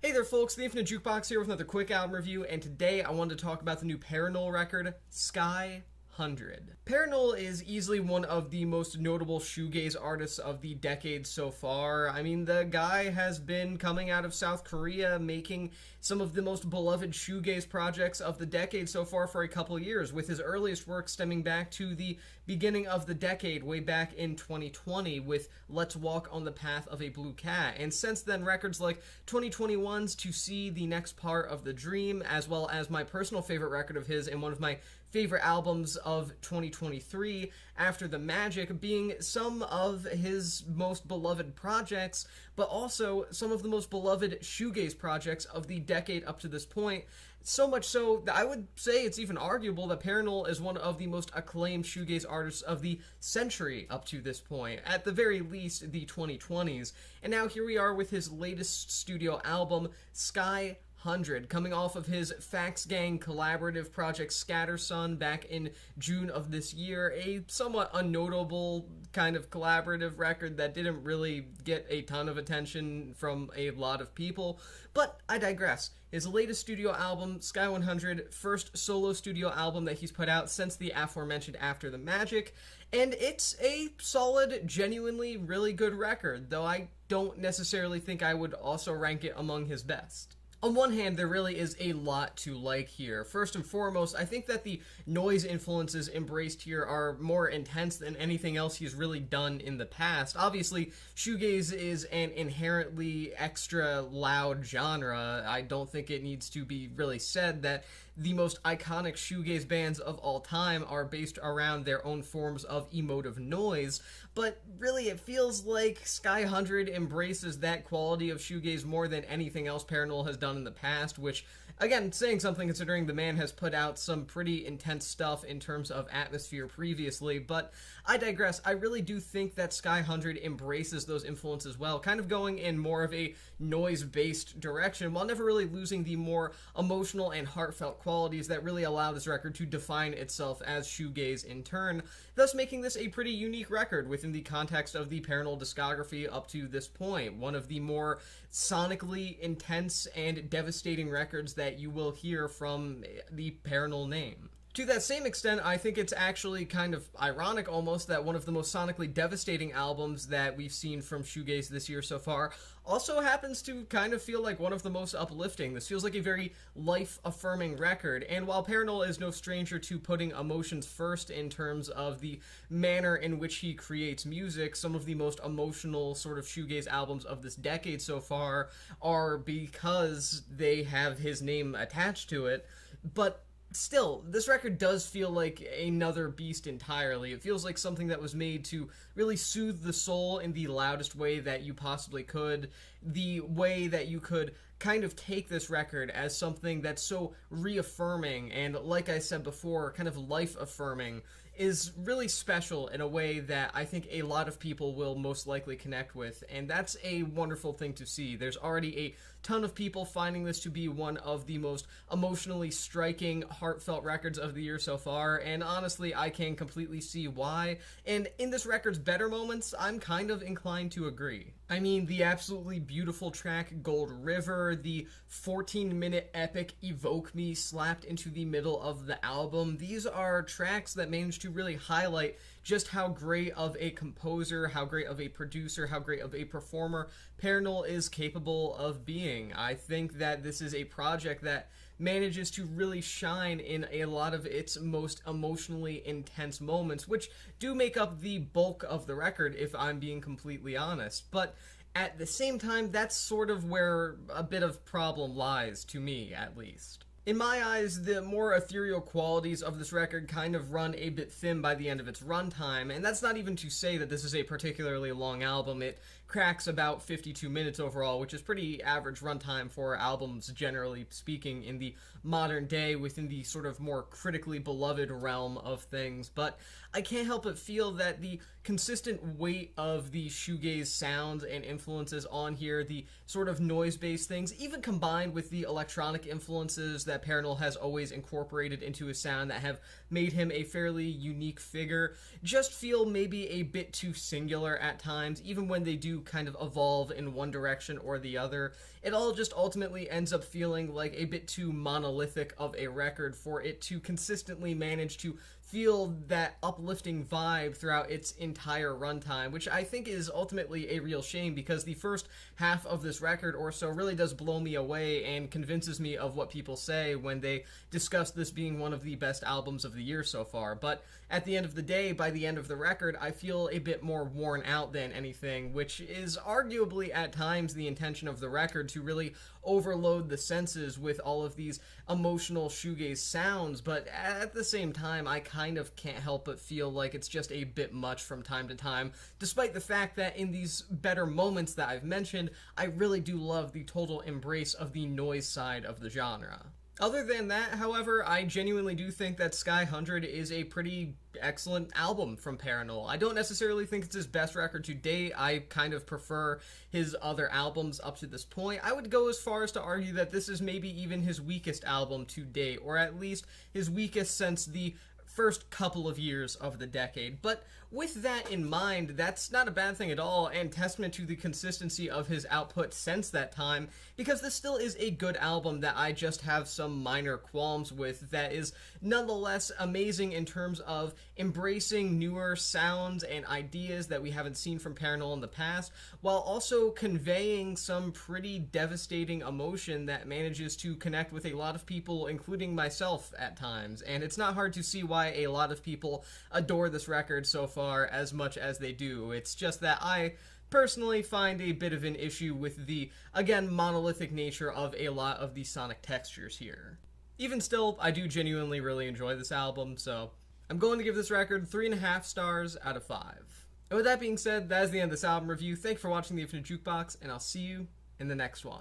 Hey there folks, the Infinite Jukebox here with another quick album review, and today I wanted to talk about the new Parannoul record, Sky 100. Parannoul is easily one of the most notable shoegaze artists of the decade so far. I mean, the guy has been coming out of South Korea making some of the most beloved shoegaze projects of the decade so far for a couple years, with his earliest work stemming back to the beginning of the decade, way back in 2020 with Let's Walk on the Path of a Blue Cat. And since then, records like 2021's To See the Next Part of the Dream, as well as my personal favorite record of his and one of my favorite albums of 2023, After the Magic, being some of his most beloved projects, but also some of the most beloved shoegaze projects of the decade up to this point. So much so that I would say it's even arguable that Parannoul is one of the most acclaimed shoegaze artists of the century up to this point, at the very least the 2020s. And now here we are with his latest studio album, Sky 100, coming off of his Fax Gang collaborative project Scattersun back in June of this year, a somewhat unnotable kind of collaborative record that didn't really get a ton of attention from a lot of people, but I digress. His latest studio album, Sky 100, first solo studio album that he's put out since the aforementioned After the Magic, and it's a solid, genuinely really good record, though I don't necessarily think I would also rank it among his best. On one hand, there really is a lot to like here. First and foremost, I think that the noise influences embraced here are more intense than anything else he's really done in the past. Obviously, shoegaze is an inherently extra loud genre. I don't think it needs to be really said that the most iconic shoegaze bands of all time are based around their own forms of emotive noise, but really it feels like Sky 100 embraces that quality of shoegaze more than anything else Parannoul has done in the past, which, again, saying something considering the man has put out some pretty intense stuff in terms of atmosphere previously, but I digress. I really do think that Sky 100 embraces those influences well, kind of going in more of a noise-based direction, while never really losing the more emotional and heartfelt qualities that really allow this record to define itself as shoegaze in turn, thus making this a pretty unique record within the context of the Parannoul discography up to this point. One of the more sonically intense and devastating records that you will hear from the Parannoul name. To that same extent, I think it's actually kind of ironic almost that one of the most sonically devastating albums that we've seen from shoegaze this year so far also happens to kind of feel like one of the most uplifting. This feels like a very life-affirming record, and while Parannoul is no stranger to putting emotions first in terms of the manner in which he creates music, some of the most emotional sort of shoegaze albums of this decade so far are because they have his name attached to it, but still, this record does feel like another beast entirely. It feels like something that was made to really soothe the soul in the loudest way that you possibly could, the way that you could kind of take this record as something that's so reaffirming and, like I said before, kind of life-affirming, is really special in a way that I think a lot of people will most likely connect with, and that's a wonderful thing to see. There's already a ton of people finding this to be one of the most emotionally striking, heartfelt records of the year so far, and honestly, I can completely see why, and in this record's better moments, I'm kind of inclined to agree. I mean, the absolutely beautiful track Gold River, the 14-minute epic Evoke Me slapped into the middle of the album, these are tracks that manage to really highlight just how great of a composer, how great of a producer, how great of a performer Parannoul is capable of being. I think that this is a project that manages to really shine in a lot of its most emotionally intense moments, which do make up the bulk of the record, if I'm being completely honest. But at the same time, that's sort of where a bit of problem lies, to me at least. In my eyes, the more ethereal qualities of this record kind of run a bit thin by the end of its runtime, and that's not even to say that this is a particularly long album. It cracks about 52 minutes overall, which is pretty average runtime for albums, generally speaking, in the modern day within the sort of more critically beloved realm of things. But I can't help but feel that the consistent weight of the shoegaze sounds and influences on here, the sort of noise-based things, even combined with the electronic influences that Parannoul has always incorporated into his sound that have made him a fairly unique figure, just feel maybe a bit too singular at times, even when they do kind of evolve in one direction or the other. It all just ultimately ends up feeling like a bit too monolithic of a record for it to consistently manage to feel that uplifting vibe throughout its entire runtime, which I think is ultimately a real shame, because the first half of this record or so really does blow me away and convinces me of what people say when they discuss this being one of the best albums of the year so far. But at the end of the day, by the end of the record, I feel a bit more worn out than anything, which is arguably at times the intention of the record, to really overload the senses with all of these emotional shoegaze sounds. But at the same time, I kind of can't help but feel like it's just a bit much from time to time, despite the fact that in these better moments that I've mentioned, I really do love the total embrace of the noise side of the genre. Other than that, however, I genuinely do think that Sky 100 is a pretty excellent album from Parannoul. I don't necessarily think it's his best record to date. I kind of prefer his other albums up to this point. I would go as far as to argue that this is maybe even his weakest album to date, or at least his weakest since the first couple of years of the decade. But with that in mind, that's not a bad thing at all, and testament to the consistency of his output since that time, because this still is a good album that I just have some minor qualms with, that is nonetheless amazing in terms of embracing newer sounds and ideas that we haven't seen from Parannoul in the past, while also conveying some pretty devastating emotion that manages to connect with a lot of people, including myself at times. And it's not hard to see why a lot of people adore this record so far as much as they do. It's just that I personally find a bit of an issue with the, again, monolithic nature of a lot of the sonic textures here. Even still, I do genuinely really enjoy this album, so I'm going to give this record 3.5 stars out of 5. And with that being said, that is the end of this album review. Thank you for watching The Infinite Jukebox, and I'll see you in the next one.